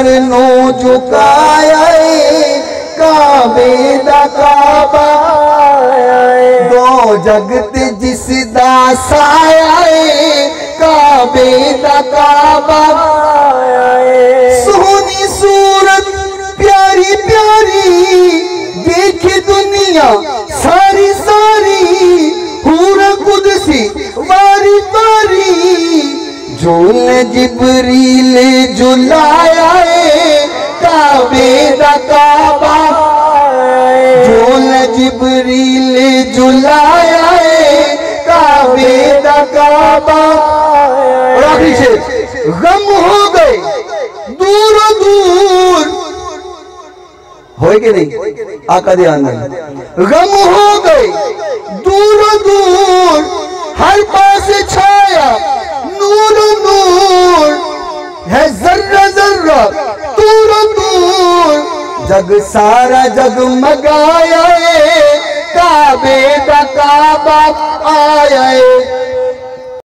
No झुकाया काबे दा काबा दो जगत जिस दा साया काबे दा काबा सोहनी सूरत प्यारी प्यारी देखे दुनिया सारी सारी हूर कुदसी वारी वारी झूल जिबरील झुलाया काबे दा काबा झूल जिबरील झुलाया काबे दा काबा। और आखिरी शेर, गम हो गए दूर दूर हो कि नहीं आका दे आंदन, गम हो गए दूर दूर हर पास छाया नूर नूर है जर्रा जर्रा दूर दूर जग सारा जगमगाया काबे दा काबा आया